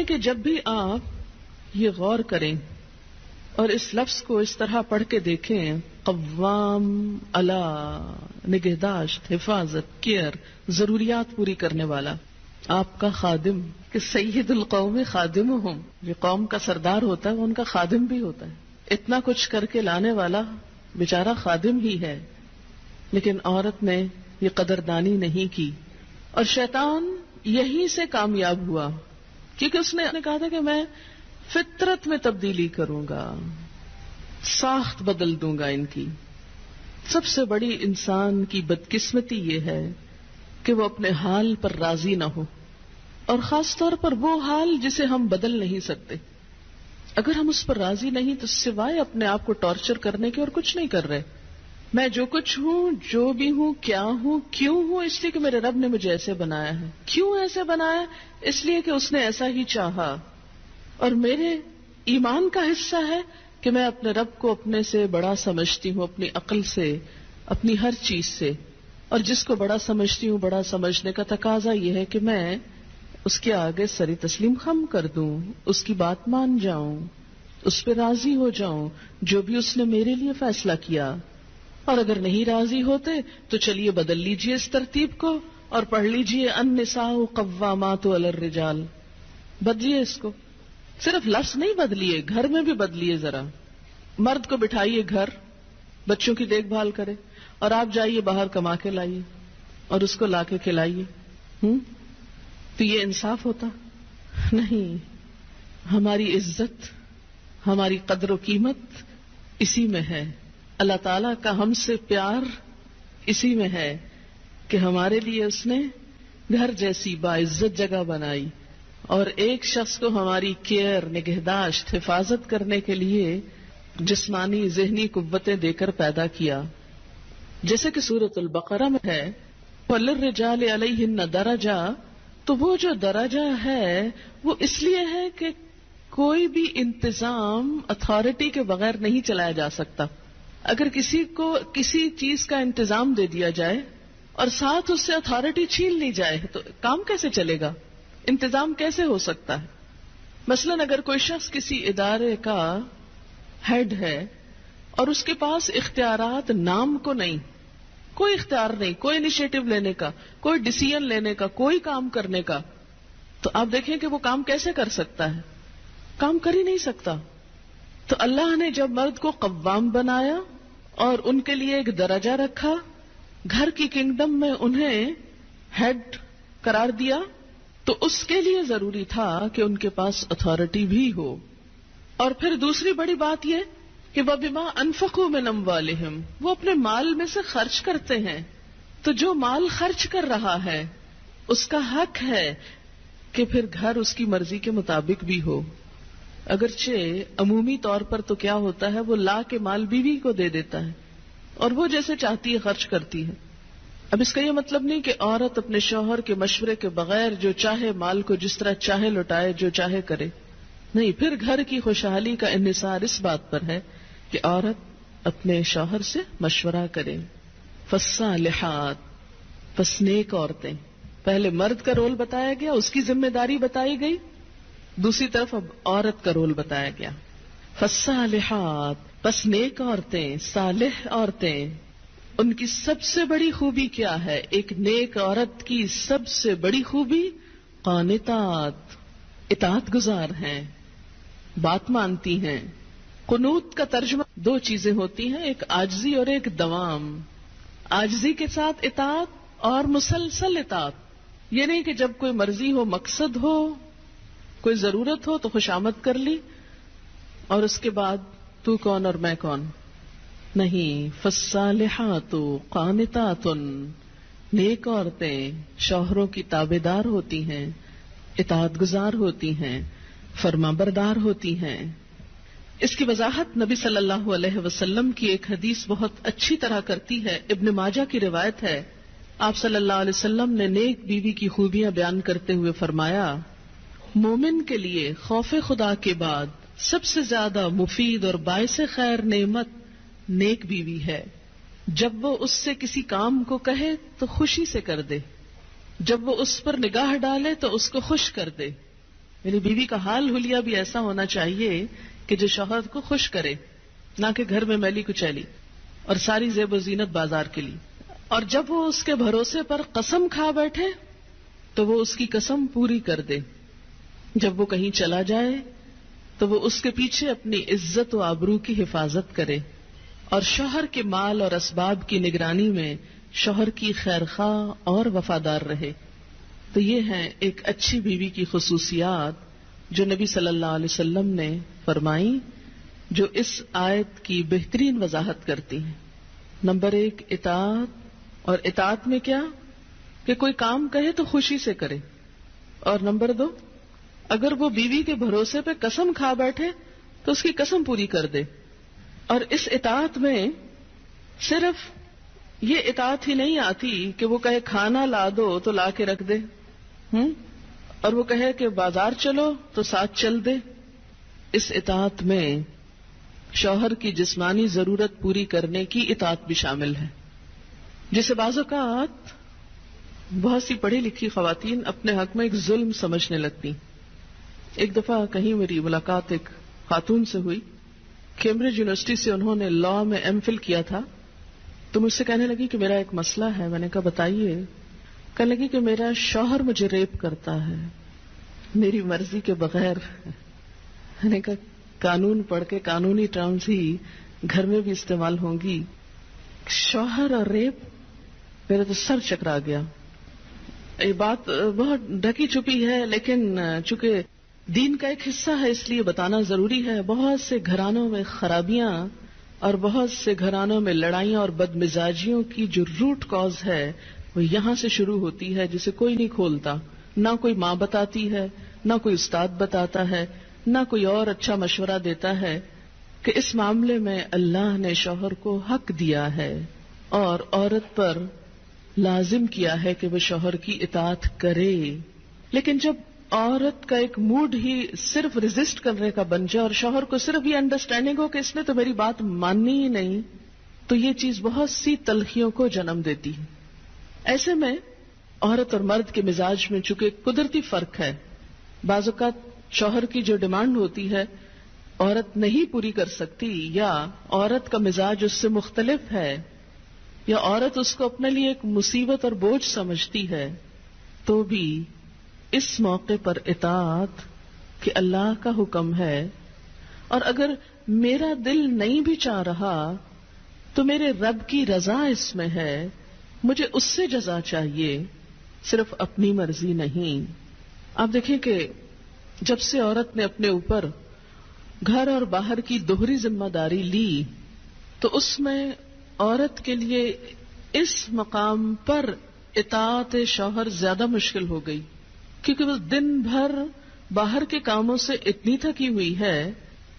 کہ جب بھی آپ یہ غور کریں اور اس لفظ کو اس طرح پڑھ کے دیکھیں، قوام، اللہ، نگہداشت، حفاظت، کیئر، ضروریات پوری کرنے والا، آپ کا خادم، کہ سید القوم خادمہم، جو قوم کا سردار ہوتا ہے وہ ان کا خادم بھی ہوتا ہے، اتنا کچھ کر کے لانے والا بیچارہ خادم ہی ہے، لیکن عورت نے یہ قدردانی نہیں کی، اور شیطان یہیں سے کامیاب ہوا، کیونکہ اس نے کہا تھا کہ میں فطرت میں تبدیلی کروں گا، ساخت بدل دوں گا ان کی۔ سب سے بڑی انسان کی بدقسمتی یہ ہے کہ وہ اپنے حال پر راضی نہ ہو، اور خاص طور پر وہ حال جسے ہم بدل نہیں سکتے۔ اگر ہم اس پر راضی نہیں تو سوائے اپنے آپ کو ٹارچر کرنے کے اور کچھ نہیں کر رہے۔ میں جو کچھ ہوں، جو بھی ہوں، کیا ہوں، کیوں ہوں، اس لیے کہ میرے رب نے مجھے ایسے بنایا ہے۔ کیوں ایسے بنایا؟ اس لیے کہ اس نے ایسا ہی چاہا، اور میرے ایمان کا حصہ ہے کہ میں اپنے رب کو اپنے سے بڑا سمجھتی ہوں، اپنی عقل سے، اپنی ہر چیز سے، اور جس کو بڑا سمجھتی ہوں، بڑا سمجھنے کا تقاضا یہ ہے کہ میں اس کے آگے سری تسلیم خم کر دوں، اس کی بات مان جاؤں، اس پہ راضی ہو جاؤں جو بھی اس نے میرے لیے فیصلہ کیا۔ اور اگر نہیں راضی ہوتے تو چلیے بدل لیجئے اس ترتیب کو اور پڑھ لیجئے النساء قوامات علی الرجال، بدلیے اس کو، صرف لفظ نہیں بدلیے، گھر میں بھی بدلیے۔ ذرا مرد کو بٹھائیے گھر، بچوں کی دیکھ بھال کرے، اور آپ جائیے باہر کما کے لائیے اور اس کو لا کے کھلائیے۔ تو یہ انصاف ہوتا؟ نہیں۔ ہماری عزت، ہماری قدر و قیمت اسی میں ہے، اللہ تعالیٰ کا ہم سے پیار اسی میں ہے کہ ہمارے لیے اس نے گھر جیسی باعزت جگہ بنائی، اور ایک شخص کو ہماری کیئر، نگہداشت، حفاظت کرنے کے لیے جسمانی ذہنی قوتیں دے کر پیدا کیا، جیسے کہ سورۃ البقرہ میں ہے وَلِلرِّجَالِ عَلَيْهِنَّ دَرَجَةٌ، تو وہ جو درجہ ہے وہ اس لیے ہے کہ کوئی بھی انتظام اتھارٹی کے بغیر نہیں چلایا جا سکتا۔ اگر کسی کو کسی چیز کا انتظام دے دیا جائے اور ساتھ اس سے اتھارٹی چھین لی جائے تو کام کیسے چلے گا؟ انتظام کیسے ہو سکتا ہے؟ مثلاً اگر کوئی شخص کسی ادارے کا ہیڈ ہے اور اس کے پاس اختیارات نام کو نہیں، کوئی اختیار نہیں، کوئی انیشیٹو لینے کا، کوئی ڈیسیژن لینے کا، کوئی کام کرنے کا، تو آپ دیکھیں کہ وہ کام کیسے کر سکتا ہے؟ کام کر ہی نہیں سکتا۔ تو اللہ نے جب مرد کو قوام بنایا اور ان کے لیے ایک درجہ رکھا، گھر کی کنگڈم میں انہیں ہیڈ قرار دیا، تو اس کے لیے ضروری تھا کہ ان کے پاس اتھارٹی بھی ہو۔ اور پھر دوسری بڑی بات یہ کہ وَبِمَا أَنفَقُوا مِنْ أَمْوَالِهِمْ، وہ اپنے مال میں سے خرچ کرتے ہیں، تو جو مال خرچ کر رہا ہے اس کا حق ہے کہ پھر گھر اس کی مرضی کے مطابق بھی ہو۔ اگرچہ عمومی طور پر تو کیا ہوتا ہے، وہ لا کے مال بیوی کو دے دیتا ہے اور وہ جیسے چاہتی ہے خرچ کرتی ہے۔ اب اس کا یہ مطلب نہیں کہ عورت اپنے شوہر کے مشورے کے بغیر جو چاہے مال کو جس طرح چاہے لوٹائے، جو چاہے کرے، نہیں۔ پھر گھر کی خوشحالی کا انحصار اس بات پر ہے کہ عورت اپنے شوہر سے مشورہ کرے۔ فالصالحات، پس نیک عورتیں، پہلے مرد کا رول بتایا گیا، اس کی ذمہ داری بتائی گئی، دوسری طرف اب عورت کا رول بتایا گیا۔ فالصالحات، پس نیک عورتیں، صالح عورتیں، ان کی سب سے بڑی خوبی کیا ہے؟ ایک نیک عورت کی سب سے بڑی خوبی قانتات، اطاعت گزار ہیں، بات مانتی ہیں۔ قنوت کا ترجمہ دو چیزیں ہوتی ہیں، ایک عاجزی اور ایک دوام۔ عاجزی کے ساتھ اطاعت اور مسلسل اطاعت، یہ نہیں کہ جب کوئی مرضی ہو، مقصد ہو، کوئی ضرورت ہو تو خوشامد کر لی اور اس کے بعد تو کون اور میں کون، نہیں۔ فالصالحات قانتات، نیک عورتیں شوہروں کی تابعدار ہوتی ہیں، اطاعت گزار ہوتی ہیں، فرما بردار ہوتی ہیں۔ اس کی وضاحت نبی صلی اللہ علیہ وسلم کی ایک حدیث بہت اچھی طرح کرتی ہے، ابن ماجہ کی روایت ہے۔ آپ صلی اللہ علیہ وسلم نے نیک بیوی کی خوبیاں بیان کرتے ہوئے فرمایا، مومن کے لیے خوف خدا کے بعد سب سے زیادہ مفید اور باعث خیر نعمت نیک بیوی ہے۔ جب وہ اس سے کسی کام کو کہے تو خوشی سے کر دے، جب وہ اس پر نگاہ ڈالے تو اس کو خوش کر دے، یعنی بیوی کا حال حلیہ بھی ایسا ہونا چاہیے کہ جو شوہر کو خوش کرے، نہ کہ گھر میں میلی کچیلی اور ساری زیب و زینت بازار کے لیے. اور جب وہ اس کے بھروسے پر قسم کھا بیٹھے تو وہ اس کی قسم پوری کر دے. جب وہ کہیں چلا جائے تو وہ اس کے پیچھے اپنی عزت و آبرو کی حفاظت کرے، اور شوہر کے مال اور اسباب کی نگرانی میں شوہر کی خیرخواہ اور وفادار رہے. تو یہ ہیں ایک اچھی بیوی کی خصوصیات جو نبی صلی اللہ علیہ وسلم نے فرمائی، جو اس آیت کی بہترین وضاحت کرتی ہیں. نمبر 1 اطاعت، اور اطاعت میں کیا کہ کوئی کام کہے تو خوشی سے کرے. اور نمبر 2 اگر وہ بیوی کے بھروسے پہ قسم کھا بیٹھے تو اس کی قسم پوری کر دے. اور اس اطاعت میں صرف یہ اطاعت ہی نہیں آتی کہ وہ کہے کھانا لا دو تو لا کے رکھ دے، اور وہ کہے کہ بازار چلو تو ساتھ چل دے. اس اطاعت میں شوہر کی جسمانی ضرورت پوری کرنے کی اطاعت بھی شامل ہے، جسے بعض اوقات بہت سی پڑھی لکھی خواتین اپنے حق میں ایک ظلم سمجھنے لگتی. ایک دفعہ کہیں میری ملاقات ایک خاتون سے ہوئی، کیمبرج یونیورسٹی سے انہوں نے لاء میں ایم فل کیا تھا. تو مجھ سے کہنے لگی کہ میرا ایک مسئلہ ہے. میں نے کہا بتائیے. کہنے لگی کہ میرا شوہر مجھے ریپ کرتا ہے میری مرضی کے بغیر. میں نے کہا قانون پڑھ کے قانونی ٹرمز ہی گھر میں بھی استعمال ہوں گی. شوہر اور ریپ، میرا تو سر چکرا گیا. یہ بات بہت ڈھکی چھپی ہے لیکن چونکہ دین کا ایک حصہ ہے اس لیے بتانا ضروری ہے. بہت سے گھرانوں میں خرابیاں اور بہت سے گھرانوں میں لڑائیاں اور بدمزاجیوں کی جو روٹ کاز ہے وہ یہاں سے شروع ہوتی ہے، جسے کوئی نہیں کھولتا. نہ کوئی ماں بتاتی ہے، نہ کوئی استاد بتاتا ہے، نہ کوئی اور اچھا مشورہ دیتا ہے کہ اس معاملے میں اللہ نے شوہر کو حق دیا ہے اور عورت پر لازم کیا ہے کہ وہ شوہر کی اطاعت کرے. لیکن جب عورت کا ایک موڈ ہی صرف ریزسٹ کرنے کا بن جائے اور شوہر کو صرف یہ انڈرسٹینڈنگ ہو کہ اس نے تو میری بات ماننی ہی نہیں، تو یہ چیز بہت سی تلخیوں کو جنم دیتی ہے. ایسے میں عورت اور مرد کے مزاج میں چونکہ قدرتی فرق ہے، بعض اوقات شوہر کی جو ڈیمانڈ ہوتی ہے عورت نہیں پوری کر سکتی، یا عورت کا مزاج اس سے مختلف ہے، یا عورت اس کو اپنے لیے ایک مصیبت اور بوجھ سمجھتی ہے، تو بھی اس موقع پر اطاعت کہ اللہ کا حکم ہے، اور اگر میرا دل نہیں بھی چاہ رہا تو میرے رب کی رضا اس میں ہے، مجھے اس سے جزا چاہیے، صرف اپنی مرضی نہیں. آپ دیکھیں کہ جب سے عورت نے اپنے اوپر گھر اور باہر کی دوہری ذمہ داری لی تو اس میں عورت کے لیے اس مقام پر اطاعت شوہر زیادہ مشکل ہو گئی، کیونکہ وہ دن بھر باہر کے کاموں سے اتنی تھکی ہوئی ہے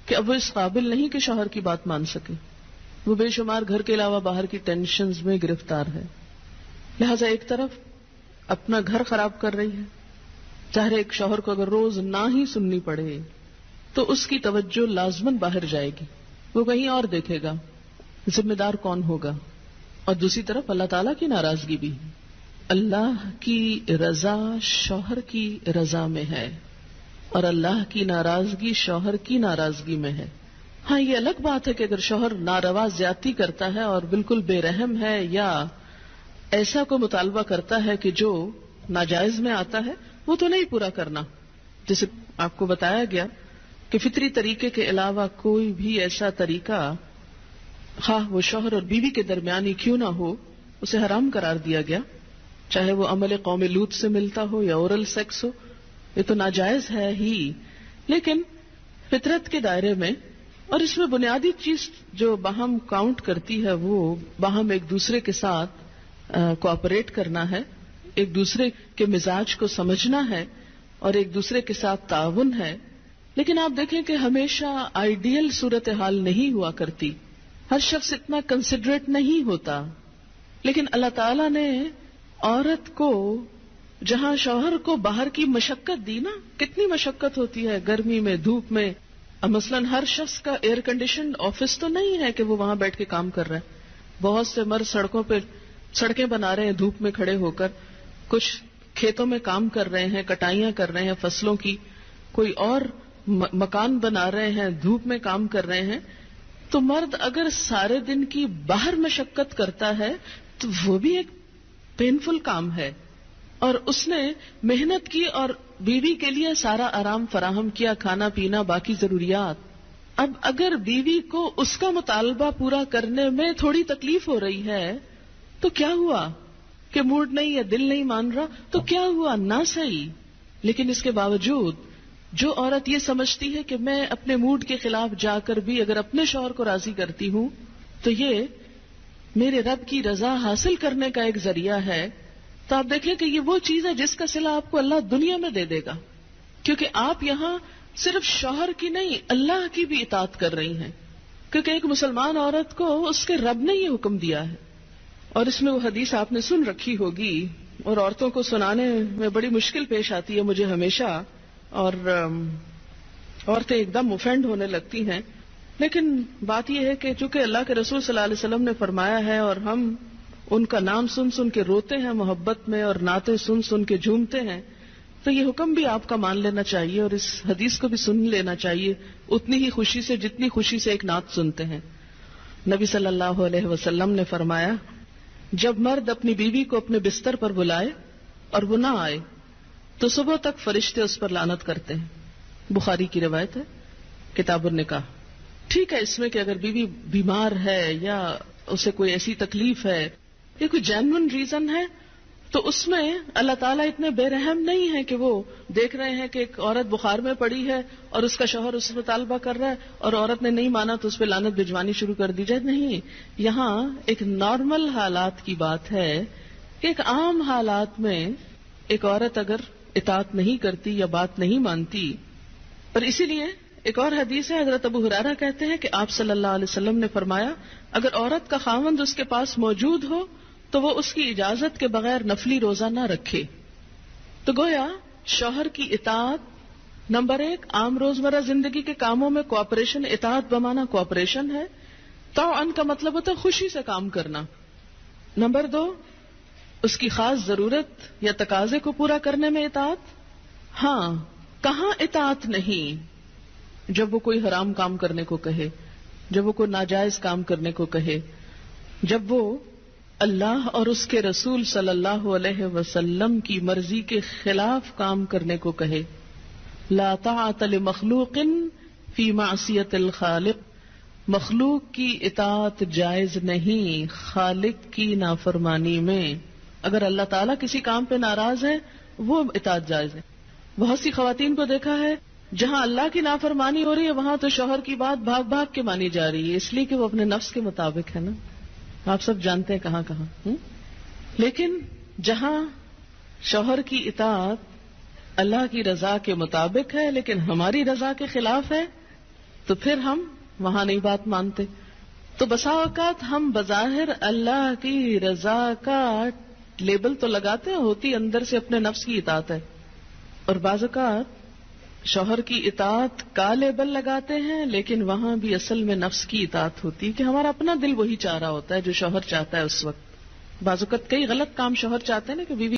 کہ اب وہ اس قابل نہیں کہ شوہر کی بات مان سکے. وہ بے شمار گھر کے علاوہ باہر کی ٹینشنز میں گرفتار ہے. لہذا ایک طرف اپنا گھر خراب کر رہی ہے، چاہے ایک شوہر کو اگر روز نہ ہی سننی پڑے تو اس کی توجہ لازماً باہر جائے گی، وہ کہیں اور دیکھے گا، ذمہ دار کون ہوگا. اور دوسری طرف اللہ تعالیٰ کی ناراضگی بھی، اللہ کی رضا شوہر کی رضا میں ہے اور اللہ کی ناراضگی شوہر کی ناراضگی میں ہے. ہاں یہ الگ بات ہے کہ اگر شوہر ناروا زیادتی کرتا ہے اور بالکل بے رحم ہے یا ایسا کو مطالبہ کرتا ہے کہ جو ناجائز میں آتا ہے، وہ تو نہیں پورا کرنا. جیسے آپ کو بتایا گیا کہ فطری طریقے کے علاوہ کوئی بھی ایسا طریقہ خواہ وہ شوہر اور بیوی کے درمیان ہی کیوں نہ ہو اسے حرام قرار دیا گیا، چاہے وہ عمل قوم لوط سے ملتا ہو یا اورل سیکس ہو، یہ تو ناجائز ہے ہی. لیکن فطرت کے دائرے میں، اور اس میں بنیادی چیز جو باہم کاؤنٹ کرتی ہے وہ باہم ایک دوسرے کے ساتھ کوآپریٹ کرنا ہے، ایک دوسرے کے مزاج کو سمجھنا ہے اور ایک دوسرے کے ساتھ تعاون ہے. لیکن آپ دیکھیں کہ ہمیشہ آئیڈیل صورتحال نہیں ہوا کرتی، ہر شخص اتنا کنسیڈریٹ نہیں ہوتا. لیکن اللہ تعالیٰ نے عورت کو جہاں شوہر کو باہر کی مشقت دی نا، کتنی مشقت ہوتی ہے گرمی میں، دھوپ میں. اب مثلاً ہر شخص کا ایئر کنڈیشنڈ آفس تو نہیں ہے کہ وہ وہاں بیٹھ کے کام کر رہا ہے. بہت سے مرد سڑکوں پہ سڑکیں بنا رہے ہیں دھوپ میں کھڑے ہو کر، کچھ کھیتوں میں کام کر رہے ہیں، کٹائیاں کر رہے ہیں فصلوں کی، کوئی اور مکان بنا رہے ہیں، دھوپ میں کام کر رہے ہیں، تو مرد اگر سارے دن کی باہر مشقت کرتا ہے تو وہ بھی ایک پینفل کام ہے، اور اس نے محنت کی اور بیوی کے لیے سارا آرام فراہم کیا، کھانا پینا باقی ضروریات. اب اگر بیوی کو اس کا مطالبہ پورا کرنے میں تھوڑی تکلیف ہو رہی ہے تو کیا ہوا کہ موڈ نہیں یا دل نہیں مان رہا تو کیا ہوا، نہ صحیح. لیکن اس کے باوجود جو عورت یہ سمجھتی ہے کہ میں اپنے موڈ کے خلاف جا کر بھی اگر اپنے شوہر کو راضی کرتی ہوں تو یہ میرے رب کی رضا حاصل کرنے کا ایک ذریعہ ہے، تو آپ دیکھیں کہ یہ وہ چیز ہے جس کا صلہ آپ کو اللہ دنیا میں دے دے گا، کیونکہ آپ یہاں صرف شوہر کی نہیں اللہ کی بھی اطاعت کر رہی ہیں، کیونکہ ایک مسلمان عورت کو اس کے رب نے یہ حکم دیا ہے. اور اس میں وہ حدیث آپ نے سن رکھی ہوگی اور عورتوں کو سنانے میں بڑی مشکل پیش آتی ہے مجھے ہمیشہ، اور عورتیں ایک دم اوفینڈ ہونے لگتی ہیں. لیکن بات یہ ہے کہ چونکہ اللہ کے رسول صلی اللہ علیہ وسلم نے فرمایا ہے اور ہم ان کا نام سن سن کے روتے ہیں محبت میں اور نعتیں سن سن کے جھومتے ہیں، تو یہ حکم بھی آپ کا مان لینا چاہیے اور اس حدیث کو بھی سن لینا چاہیے اتنی ہی خوشی سے جتنی خوشی سے ایک نعت سنتے ہیں. نبی صلی اللہ علیہ وسلم نے فرمایا جب مرد اپنی بیوی کو اپنے بستر پر بلائے اور وہ نہ آئے تو صبح تک فرشتے اس پر لعنت کرتے ہیں. بخاری کی روایت ہے کتاب النکاح. ٹھیک ہے اس میں کہ اگر بیوی بیمار ہے یا اسے کوئی ایسی تکلیف ہے یا کوئی جینون ریزن ہے تو اس میں اللہ تعالیٰ اتنے بے رحم نہیں ہے کہ وہ دیکھ رہے ہیں کہ ایک عورت بخار میں پڑی ہے اور اس کا شوہر اس سے مطالبہ کر رہا ہے اور عورت نے نہیں مانا تو اس پہ لعنت بھجوانی شروع کر دی جائے. نہیں، یہاں ایک نارمل حالات کی بات ہے کہ ایک عام حالات میں ایک عورت اگر اطاعت نہیں کرتی یا بات نہیں مانتی. اور اسی لیے ایک اور حدیث ہے، حضرت ابو ہریرہ کہتے ہیں کہ آپ صلی اللہ علیہ وسلم نے فرمایا اگر عورت کا خاوند اس کے پاس موجود ہو تو وہ اس کی اجازت کے بغیر نفلی روزہ نہ رکھے. تو گویا شوہر کی اطاعت نمبر 1 عام روزمرہ زندگی کے کاموں میں کوآپریشن، اطاعت بمانا کوآپریشن ہے. طوعاً کا مطلب ہوتا ہے خوشی سے کام کرنا. نمبر 2 اس کی خاص ضرورت یا تقاضے کو پورا کرنے میں اطاعت. ہاں، کہاں اطاعت نہیں؟ جب وہ کوئی حرام کام کرنے کو کہے، جب وہ کوئی ناجائز کام کرنے کو کہے، جب وہ اللہ اور اس کے رسول صلی اللہ علیہ وسلم کی مرضی کے خلاف کام کرنے کو کہے. لا طاعت لمخلوق فی معصیت الخالق. مخلوق کی اطاعت جائز نہیں خالق کی نافرمانی میں. اگر اللہ تعالیٰ کسی کام پہ ناراض ہے وہ اطاعت جائز ہے. بہت سی خواتین کو دیکھا ہے جہاں اللہ کی نافرمانی ہو رہی ہے وہاں تو شوہر کی بات بھاگ بھاگ کے مانی جا رہی ہے، اس لیے کہ وہ اپنے نفس کے مطابق ہے نا. آپ سب جانتے ہیں کہاں کہاں. لیکن جہاں شوہر کی اطاعت اللہ کی رضا کے مطابق ہے لیکن ہماری رضا کے خلاف ہے تو پھر ہم وہاں نہیں بات مانتے. تو بسا اوقات ہم بظاہر اللہ کی رضا کا لیبل تو لگاتے ہیں، ہوتی اندر سے اپنے نفس کی اطاعت ہے. اور بعض اوقات شوہر کی اطاعت کا لیبل لگاتے ہیں لیکن وہاں بھی اصل میں نفس کی اطاعت ہوتی ہے کہ ہمارا اپنا دل وہی چاہ رہا ہوتا ہے جو شوہر چاہتا ہے اس وقت. بعض اوقات کئی غلط کام شوہر چاہتے ہیں نا کہ بیوی